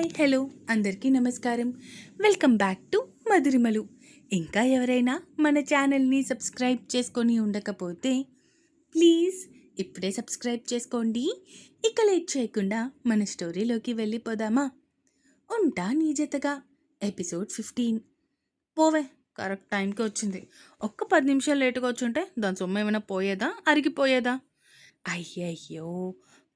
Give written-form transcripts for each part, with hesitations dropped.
Hi hello అందరికీ నమస్కారం. Welcome back to Madhurimalu. ఇంకా ఎవరైనా మన ఛానల్ని సబ్స్క్రైబ్ చేసుకొని ఉండకపోతే ప్లీజ్ ఇప్పుడే సబ్స్క్రైబ్ చేసుకోండి. ఇక లేట్ చేయకుండా మన స్టోరీలోకి వెళ్ళిపోదామా? ఉంటా నీ జతగా ఎపిసోడ్ 15. పోవే, కరెక్ట్ టైంకి వచ్చింది. ఒక్క 10 నిమిషాలు లేటుగా వచ్చుంటే దాని సొమ్ము ఏమైనా పోయేదా, అరిగిపోయేదా? అయ్యయ్యో,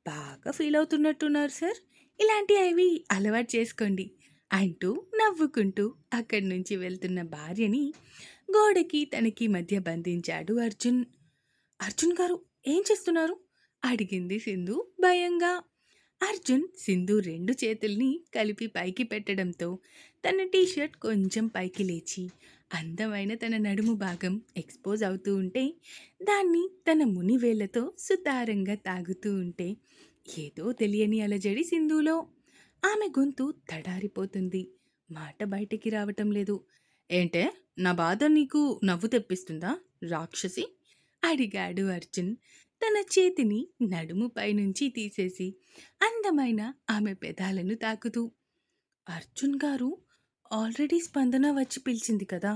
బాగా ఫీల్ అవుతున్నట్టున్నారు సార్. ఇలాంటివి అలవాటు చేసుకోండి అంటూ నవ్వుకుంటూ అక్కడి నుంచి వెళ్తున్న భార్యని గోడకి తనకి మధ్య బంధించాడు అర్జున్. అర్జున్ గారు, ఏం చేస్తున్నారు? అడిగింది సింధు భయంగా. అర్జున్ సింధు 2 చేతుల్ని కలిపి పైకి పెట్టడంతో తన టీషర్ట్ కొంచెం పైకి లేచి అందమైన తన నడుము భాగం ఎక్స్పోజ్ అవుతూ ఉంటే దాన్ని తన మునివేళ్లతో సుతారంగా తాగుతూ ఉంటే ఏదో తెలియని అలజడి సింధులో. ఆమె గొంతు తడారిపోతుంది. మాట బయటికి రావటం లేదు. ఏంటే, నా బాధ నీకు నవ్వు తెప్పిస్తుందా రాక్షసి? అడిగాడు అర్జున్ తన చేతిని నడుముపై నుంచి తీసేసి అందమైన ఆమె పెదాలను తాకుతూ. అర్జున్ గారు, ఆల్రెడీ స్పందన వచ్చి పిలిచింది కదా,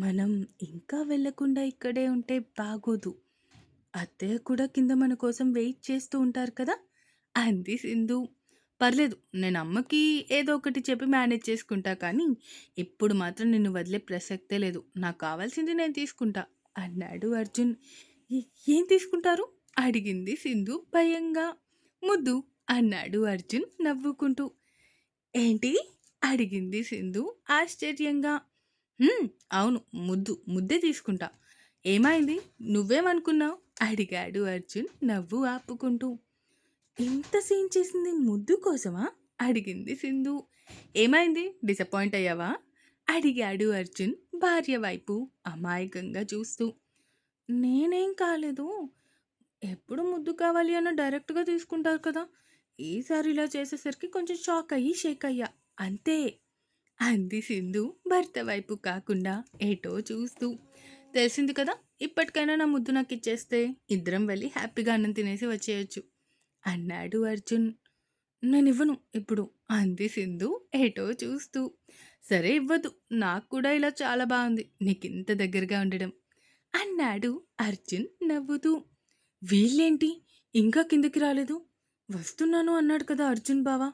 మనం ఇంకా వెళ్లకుండా ఇక్కడే ఉంటే బాగోదు. అత్తయ్య కూడా కింద మన కోసం వెయిట్ చేస్తూ ఉంటారు కదా అంది సింధు. పర్లేదు, నేను అమ్మకి ఏదో ఒకటి చెప్పి మేనేజ్ చేసుకుంటా, కానీ ఇప్పుడు మాత్రం నిన్ను వదిలే ప్రసక్తే లేదు. నాకు కావాల్సింది నేను తీసుకుంటా అన్నాడు అర్జున్. ఏం తీసుకుంటారు? అడిగింది సింధు భయంగా. ముద్దు అన్నాడు అర్జున్ నవ్వుకుంటూ. ఏంటి? అడిగింది సింధు ఆశ్చర్యంగా. "హ్మ్, అవును, ముద్దే తీసుకుంటా. ఏమైంది, నువ్వేమనుకున్నావు?" అడిగాడు అర్జున్ నవ్వు ఆపుకుంటూ. ఇంత సీన్ చేసింది ముద్దు కోసమా? అడిగింది సింధు. ఏమైంది, డిసప్పాయింట్ అయ్యావా? అడిగాడు అర్జున్ భార్య వైపు అమాయకంగా చూస్తూ. నేనేం కాలేదు. ఎప్పుడు ముద్దు కావాలి అన్న డైరెక్ట్గా తీసుకుంటారు కదా, ఈసారి ఇలా చేసేసరికి కొంచెం షాక్ అయ్యి షేక్ అయ్యా, అంతే అంది సింధు భర్త వైపు కాకుండా ఏటో చూస్తూ. తెలిసింది కదా, ఇప్పటికైనా నా ముద్దు నాకు ఇచ్చేస్తే ఇద్దరం వెళ్ళి హ్యాపీగా అన్నం తినేసి వచ్చేయచ్చు అన్నాడు అర్జున్. నేనివ్వను ఇప్పుడు అంది సింధు ఏటో చూస్తూ. సరే, ఇవ్వదు. నాకు కూడా ఇలా చాలా బాగుంది నీకింత దగ్గరగా ఉండడం అన్నాడు అర్జున్ నవ్వుతూ. వీళ్ళేంటి ఇంకా కిందకి రాలేదు? వస్తున్నాను అన్నాడు కదా అర్జున్ బావా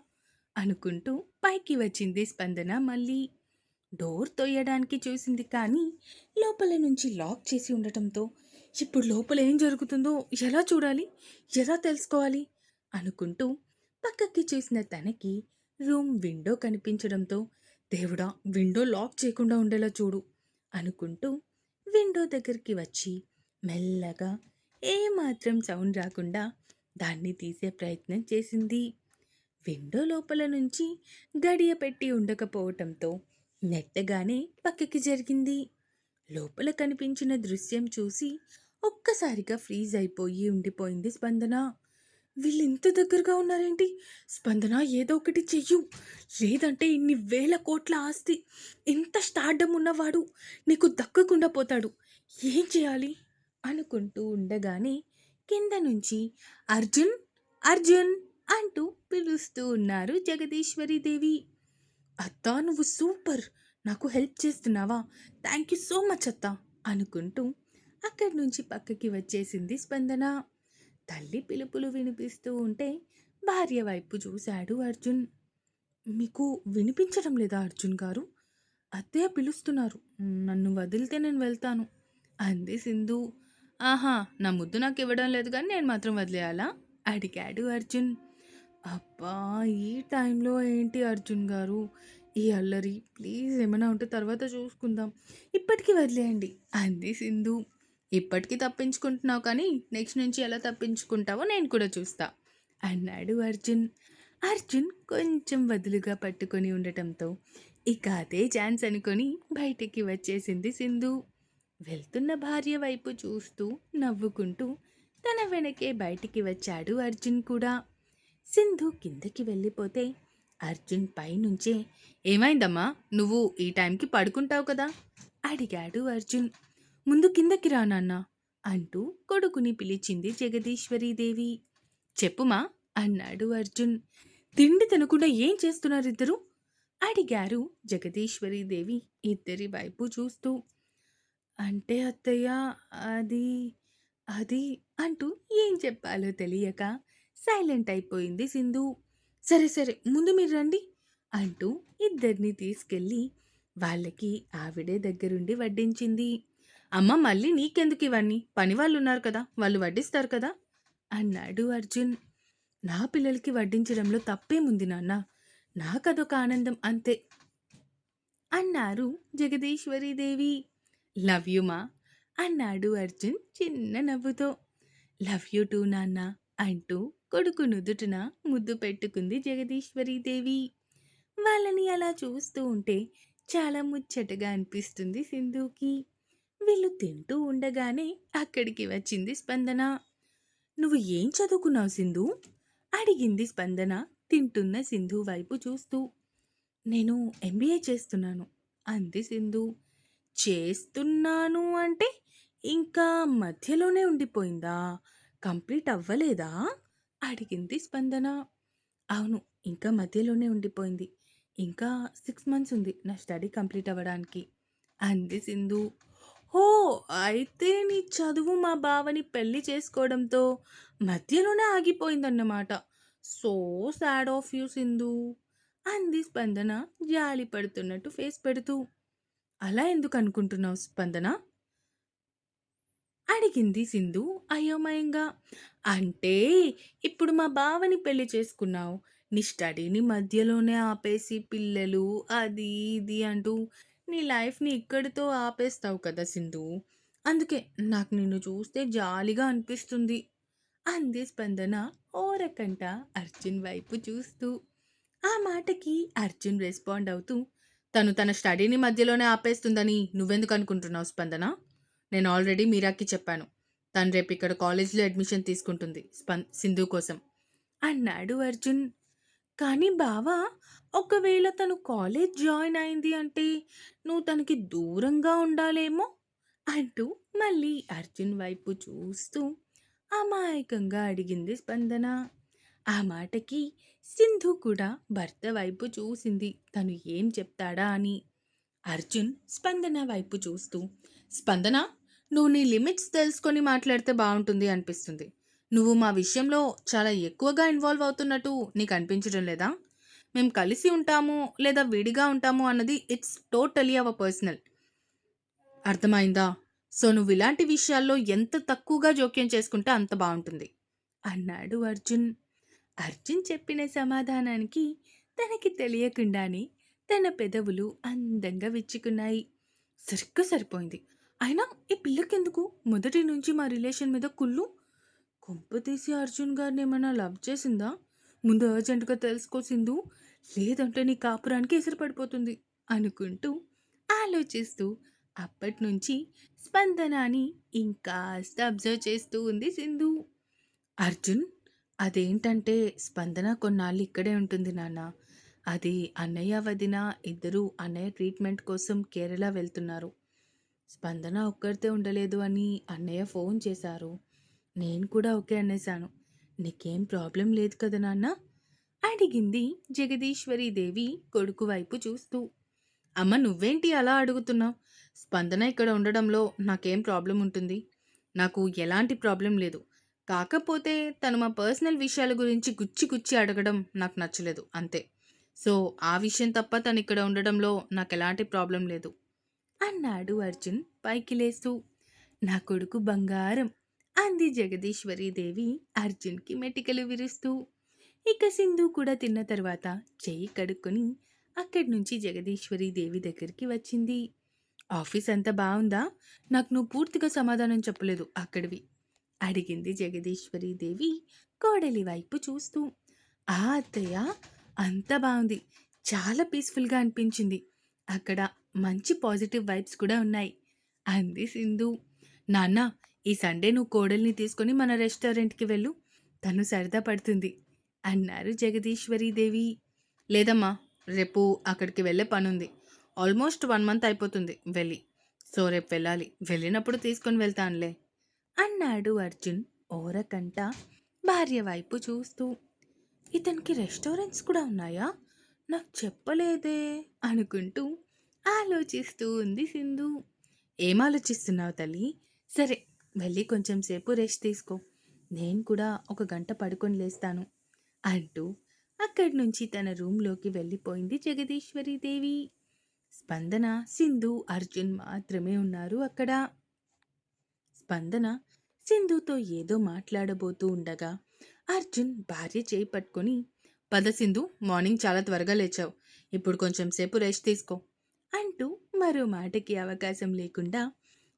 అనుకుంటూ పైకి వచ్చింది స్పందన మళ్ళీ. డోర్ తొయ్యడానికి చూసింది, కానీ లోపల నుంచి లాక్ చేసి ఉండటంతో ఇప్పుడు లోపల ఏం జరుగుతుందో ఎలా చూడాలి, ఎలా తెలుసుకోవాలి అనుకుంటూ పక్కకి చూసిన తనకి రూమ్ విండో కనిపించడంతో, దేవుడా, విండో లాక్ చేయకుండా ఉండేలా చూడు అనుకుంటూ విండో దగ్గరికి వచ్చి మెల్లగా ఏమాత్రం సౌండ్ రాకుండా దాన్ని తీసే ప్రయత్నం చేసింది. విండో లోపల నుంచి గడియ పెట్టి ఉండకపోవటంతో నెట్టగానే పక్కకి జరిగింది. లోపల కనిపించిన దృశ్యం చూసి ఒక్కసారిగా ఫ్రీజ్ అయిపోయి ఉండిపోయింది స్పందన. వీళ్ళింత దగ్గరగా ఉన్నారేంటి? స్పందన, ఏదో ఒకటి చెయ్యు, లేదంటే ఇన్ని వేల కోట్ల ఆస్తి, ఇంత స్టార్డమ్ ఉన్నవాడు నీకు దక్కకుండా పోతాడు. ఏం చేయాలి అనుకుంటూ ఉండగానే కింద నుంచి అర్జున్, అర్జున్ అంటూ పిలుస్తూ ఉన్నారు జగదీశ్వరీదేవి. అత్తా, నువ్వు సూపర్, నాకు హెల్ప్ చేస్తున్నావా? థ్యాంక్ యూ సో మచ్ అత్తా అనుకుంటూ అక్కడి నుంచి పక్కకి వచ్చేసింది స్పందన. తల్లి పిలుపులు వినిపిస్తూ ఉంటే భార్య వైపు చూశాడు అర్జున్. మీకు వినిపించడం లేదా అర్జున్ గారు? అత్తయ్య పిలుస్తున్నారు, నన్ను వదిలితే నేను వెళ్తాను అంది సింధు. ఆహా, నా ముద్దు నాకు ఇవ్వడం లేదు కానీ నేను మాత్రం వదిలేయాలా అడిగాడు అర్జున్. అబ్బా, ఈ టైంలో ఏంటి అర్జున్ గారు ఈ అల్లరి? ప్లీజ్, ఏమైనా ఉంటే తర్వాత చూసుకుందాం, ఇప్పటికీ వదిలేయండి అంది సింధు. ఇప్పటికీ తప్పించుకుంటున్నావు, కానీ నెక్స్ట్ నుంచి ఎలా తప్పించుకుంటావో నేను కూడా చూస్తా అన్నాడు అర్జున్. అర్జున్ కొంచెం వదులుగా పట్టుకొని ఉండటంతో ఇక అదే ఛాన్స్ అనుకొని బయటికి వచ్చేసింది సింధు. వెళ్తున్న భార్య వైపు చూస్తూ నవ్వుకుంటూ తన వెనకే బయటికి వచ్చాడు అర్జున్ కూడా. సింధు కిందకి వెళ్ళిపోతే అర్జున్ పైనుంచే, ఏమైందమ్మా, నువ్వు ఈ టైంకి పడుకుంటావు కదా అడిగాడు అర్జున్. ముందు కిందకి రా నాన్న అంటూ కొడుకుని పిలిచింది జగదీశ్వరీదేవి. చెప్పుమా అన్నాడు అర్జున్. తిండి తినకుండా ఏం చేస్తున్నారిద్దరూ? అడిగారు జగదీశ్వరీదేవి ఇద్దరి వైపు చూస్తూ. అంటే అత్తయ్య అది, అది అంటూ ఏం చెప్పాలో తెలియక సైలెంట్ అయిపోయింది సింధు. సరే సరే ముందు మీరు రండి అంటూ ఇద్దరిని తీసుకెళ్ళి వాళ్ళకి ఆవిడే దగ్గరుండి వడ్డించింది. అమ్మ మళ్ళీ నీకెందుకు ఇవన్నీ? పని వాళ్ళున్నారు కదా, వాళ్ళు వడ్డిస్తారు కదా అన్నాడు అర్జున్. నా పిల్లలకి వడ్డించడంలో తప్పేముంది నాన్న, నాకదొక ఆనందం అంతే అన్నారు జగదీశ్వరీదేవి. లవ్ యూ మా అన్నాడు అర్జున్ చిన్న నవ్వుతో. లవ్ యూ టూ నాన్న అంటూ కొడుకు నుదుటిన ముద్దు పెట్టుకుంది జగదీశ్వరీదేవి. వాళ్ళని అలా చూస్తూ ఉంటే చాలా ముచ్చటగా అనిపిస్తుంది సింధుకి. వీళ్ళు తింటూ ఉండగానే అక్కడికి వచ్చింది స్పందన. నువ్వు ఏం చదువుకున్నావు సింధు అడిగింది స్పందన తింటున్న సింధు వైపు చూస్తూ. నేను ఎంబీఏ చేస్తున్నాను అంది సింధు. చేస్తున్నాను అంటే ఇంకా మధ్యలోనే ఉండిపోయిందా, కంప్లీట్ అవ్వలేదా అడిగింది స్పందన. అవును, ఇంకా మధ్యలోనే ఉండిపోయింది. ఇంకా 6 మంత్స్ ఉంది నా స్టడీ కంప్లీట్ అవ్వడానికి అంది సింధు. ఓ, అయితే నీ చదువు మా బావని పెళ్లి చేసుకోవడంతో మధ్యలోనే ఆగిపోయిందన్నమాట. So sad of you Sindhu అంది స్పందన జాలి పడుతున్నట్టు ఫేస్ పెడుతూ. అలా ఎందుకు అనుకుంటున్నావు స్పందన అడిగింది సింధు అయోమయంగా. అంటే ఇప్పుడు మా బావని పెళ్లి చేసుకున్నావు, నీ స్టడీని మధ్యలోనే ఆపేసి పిల్లలు అది ఇది అంటూ నీ లైఫ్ని ఇక్కడితో ఆపేస్తావు కదా సింధు, అందుకే నాకు నిన్ను చూస్తే జాలిగా అనిపిస్తుంది అంది స్పందన ఓరకంట అర్జున్ వైపు చూస్తూ. ఆ మాటకి అర్జున్ రెస్పాండ్ అవుతూ, తను తన స్టడీని మధ్యలోనే ఆపేస్తుందని నువ్వెందుకు అనుకుంటున్నావు స్పందన? నేను ఆల్రెడీ మీరాకి చెప్పాను. తను రేపు ఇక్కడ కాలేజ్‌లో అడ్మిషన్ తీసుకుంటుంది సింధు కోసం అన్నాడు అర్జున్. కానీ బావా, ఒకవేళ తను కాలేజ్ జాయిన్ అయింది అంటే నువ్వు తనకి దూరంగా ఉండాలేమో అంటూ మళ్ళీ అర్జున్ వైపు చూస్తూ అమాయకంగా అడిగింది స్పందన. ఆ మాటకి సింధు కూడా భర్త వైపు చూసింది తను ఏం చెప్తాడా అని. అర్జున్ స్పందన వైపు చూస్తూ, స్పందన, నువ్వు నీ లిమిట్స్ తెలుసుకొని మాట్లాడితే బాగుంటుంది అనిపిస్తుంది. నువ్వు మా విషయంలో చాలా ఎక్కువగా ఇన్వాల్వ్ అవుతున్నట్టు నీకు అనిపించడం లేదా? మేము కలిసి ఉంటాము లేదా విడిగా ఉంటాము అన్నది ఇట్స్ టోటలీ అవర్ పర్సనల్. అర్థమైందా? సో నువ్వు ఇలాంటి విషయాల్లో ఎంత తక్కువగా జోక్యం చేసుకుంటే అంత బాగుంటుంది అన్నాడు అర్జున్. అర్జున్ చెప్పిన సమాధానానికి తనకి తెలియకుండానే తన పెదవులు అందంగా విచ్చుకున్నాయి. సరిగ్గా సరిపోయింది. అయినా ఈ పిల్లకెందుకు మొదటి నుంచి మా రిలేషన్ మీద కుళ్ళు? కొంపతీసి అర్జున్ గారిని ఏమైనా లవ్ చేసిందా? ముందు అర్జెంటుగా తెలుసుకో సింధు, లేదంటే నీ కాపురానికి ఎసరు పడిపోతుంది అనుకుంటూ ఆలోచిస్తూ అప్పట్నుంచి స్పందనాని ఇంకాస్త అబ్జర్వ్ చేస్తూ ఉంది సింధు. అర్జున్, అదేంటంటే స్పందన కొన్నాళ్ళు ఇక్కడే ఉంటుంది నాన్న. అది అన్నయ్య వదిన ఇద్దరూ అన్నయ్య ట్రీట్మెంట్ కోసం కేరళ వెళ్తున్నారు. స్పందన ఒక్కరితే ఉండలేదు అని అన్నయ్య ఫోన్ చేశారు. నేను కూడా ఓకే అనేశాను. నీకేం ప్రాబ్లం లేదు కదా నాన్న అడిగింది జగదీశ్వరీదేవి కొడుకు వైపు చూస్తూ. అమ్మ నువ్వేంటి అలా అడుగుతున్నావు? స్పందన ఇక్కడ ఉండడంలో నాకేం ప్రాబ్లం ఉంటుంది? నాకు ఎలాంటి ప్రాబ్లం లేదు. కాకపోతే తను మా పర్సనల్ విషయాల గురించి గుచ్చి గుచ్చి అడగడం నాకు నచ్చలేదు అంతే. సో ఆ విషయం తప్ప తను ఇక్కడ ఉండడంలో నాకు ఎలాంటి ప్రాబ్లం లేదు అన్నాడు అర్జున్ పైకి లేస్తూ. నా కొడుకు బంగారం అంది జగదీశ్వరీదేవి అర్జున్కి మెటికలు విరుస్తూ. ఇక సింధు కూడా తిన్న తర్వాత చెయ్యి కడుక్కొని అక్కడి నుంచి జగదీశ్వరీదేవి దగ్గరికి వచ్చింది. ఆఫీస్ అంతా బావుందా? నాకు నువ్వు పూర్తిగా సమాధానం చెప్పలేదు అక్కడివి అడిగింది జగదీశ్వరీదేవి కోడలి వైపు చూస్తూ. ఆ అత్తయ్య, అంతా బాగుంది. చాలా పీస్ఫుల్గా అనిపించింది. అక్కడ మంచి పాజిటివ్ వైబ్స్ కూడా ఉన్నాయి అంది సింధు. నాన్న, ఈ సండే నువ్వు కోడల్ని తీసుకొని మన రెస్టారెంట్కి వెళ్ళు, తను సరదా పడుతుంది అన్నారు జగదీశ్వరీదేవి. లేదమ్మా, రేపు అక్కడికి వెళ్ళే పనుంది. ఆల్మోస్ట్ 1 మంత్ అయిపోతుంది వెళ్ళి. సో రేపు వెళ్ళాలి, వెళ్ళినప్పుడు తీసుకొని వెళ్తానులే అన్నాడు అర్జున్ ఓరకంట భార్య వైపు చూస్తూ. ఇతనికి రెస్టారెంట్స్ కూడా ఉన్నాయా? నాకు చెప్పలేదే అనుకుంటూ ఆలోచిస్తూ ఉంది సింధు. ఏం ఆలోచిస్తున్నావు తల్లి? సరే, వెళ్ళి కొంచెం సేపు రెస్ట్ తీసుకో. నేను కూడా ఒక గంట పడుకొని లేస్తాను అంటూ అక్కడి నుంచి తన రూంలోకి వెళ్ళిపోయింది జగదీశ్వరీదేవి. స్పందన, సింధు, అర్జున్ మాత్రమే ఉన్నారు అక్కడ. స్పందన సింధుతో ఏదో మాట్లాడబోతూ ఉండగా అర్జున్ భార్య చేయి పట్టుకొని, పద సింధు, మార్నింగ్ చాలా త్వరగా లేచావు, ఇప్పుడు కొంచెం సేపు రెస్ట్ తీసుకో అంటూ మరో మాటకి అవకాశం లేకుండా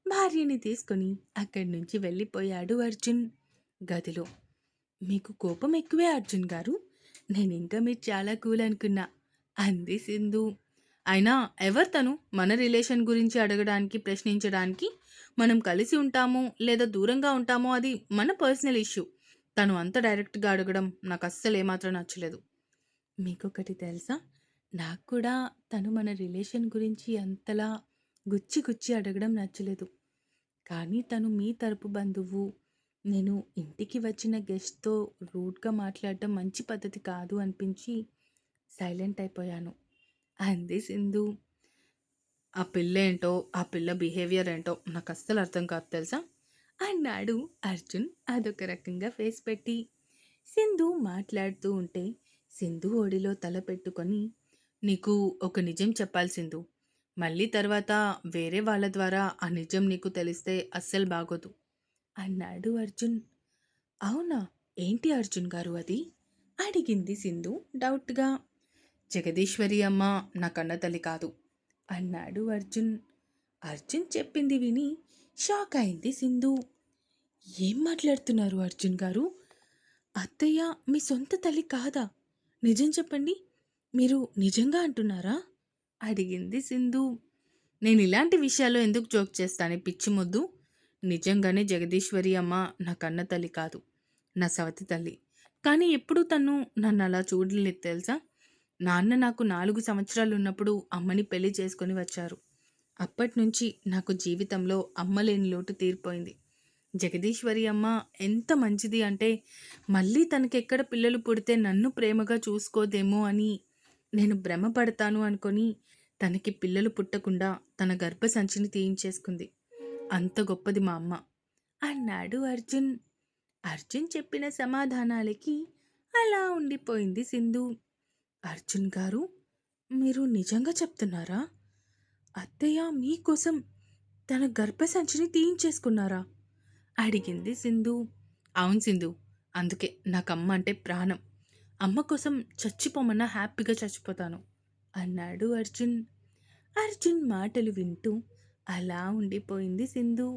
భార్యని తీసుకొని అక్కడి నుంచి వెళ్ళిపోయాడు అర్జున్. గదిలో, మీకు కోపం ఎక్కువే అర్జున్ గారు, నేనింకా మీరు చాలా కూల్ అనుకున్నా అంది సింధు. అయినా ఎవరు తను మన రిలేషన్ గురించి అడగడానికి, ప్రశ్నించడానికి? మనం కలిసి ఉంటామో లేదా దూరంగా ఉంటామో అది మన పర్సనల్ ఇష్యూ. తను అంత డైరెక్ట్గా అడగడం నాకు అస్సలు ఏమాత్రం నచ్చలేదు. మీకొకటి తెలుసా? నాకు కూడా తను మన రిలేషన్ గురించి అంతలా గుచ్చి గుచ్చి అడగడం నచ్చలేదు. కానీ తను మీ తరపు బంధువు. నేను ఇంటికి వచ్చిన గెస్ట్‌తో రూడ్‌గా మాట్లాడడం మంచి పద్ధతి కాదు అనిపించి సైలెంట్ అయిపోయాను అంది సింధు. ఆ పిల్లేంటో, ఆ పిల్ల బిహేవియర్ ఏంటో నాకు అస్సలు అర్థం కాదు తెలుసా? అన్నాడు అర్జున్ అదొక రకంగా ఫేస్ పెట్టి. సింధు మాట్లాడుతూ ఉంటే సింధు ఒడిలో తల పెట్టుకొని, నీకు ఒక నిజం చెప్పాలి సింధు. మళ్ళీ తర్వాత వేరే వాళ్ళ ద్వారా ఆ నిజం నీకు తెలిస్తే అస్సలు బాగోదు అన్నాడు అర్జున్. అవునా? ఏంటి అర్జున్ గారు అది? అడిగింది సింధు డౌట్‌గా. జగదీశ్వరి అమ్మ నా కన్న తల్లి కాదు అన్నాడు అర్జున్. అర్జున్ చెప్పింది విని షాక్ అయింది సింధు. ఏం మాట్లాడుతున్నారు అర్జున్ గారు? అత్తయ్య మీ సొంత తల్లి కాదా? నిజం చెప్పండి. మీరు నిజంగా అంటున్నారా? అడిగింది సింధు. నేను ఇలాంటి విషయాల్లో ఎందుకు జోక్ చేస్తానే పిచ్చి మొద్దు. నిజంగానే జగదీశ్వరి అమ్మ నా కన్న తల్లి కాదు, నా సవతి తల్లి. కానీ ఎప్పుడూ తను నన్ను అలా చూడలేదు తెలుసా? నాన్న నాకు 4 సంవత్సరాలు ఉన్నప్పుడు అమ్మని పెళ్లి చేసుకొని వచ్చారు. అప్పటినుంచి నాకు జీవితంలో అమ్మ లేని లోటు తీరిపోయింది. జగదీశ్వరి అమ్మ ఎంత మంచిది అంటే, మళ్ళీ తనకెక్కడ పిల్లలు పుడితే నన్ను ప్రేమగా చూసుకోదేమో అని నేను భ్రమపడతాను అనుకొని తనకి పిల్లలు పుట్టకుండా తన గర్భసంచిని తీయించేసుకుంది. అంత గొప్పది మా అమ్మ అన్నాడు అర్జున్. అర్జున్ చెప్పిన సమాధానాలకి అలా ఉండిపోయింది సింధు. అర్జున్ గారు, మీరు నిజంగా చెప్తున్నారా? అత్తయ్య మీకోసం తన గర్భసంచిని తీయించేసుకున్నారా? అడిగింది సింధు. అవును సింధు, అందుకే నాకు అమ్మ అంటే ప్రాణం. అమ్మ కోసం చచ్చిపోమన్నా హ్యాపీగా చచ్చిపోతాను అన్నాడు అర్జున్. అర్జున్ మాటలు వింటూ అలా ఉండిపోయింది సింధు.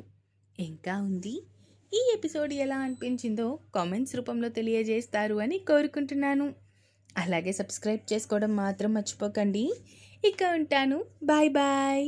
ఇంకా ఉంది. ఈ ఎపిసోడ్ ఎలా అనిపించిందో కామెంట్స్ రూపంలో తెలియజేస్తారు అని కోరుకుంటున్నాను. అలాగే సబ్స్క్రైబ్ చేసుకోవడం మాత్రం మర్చిపోకండి. ఇక ఉంటాను. Bye bye.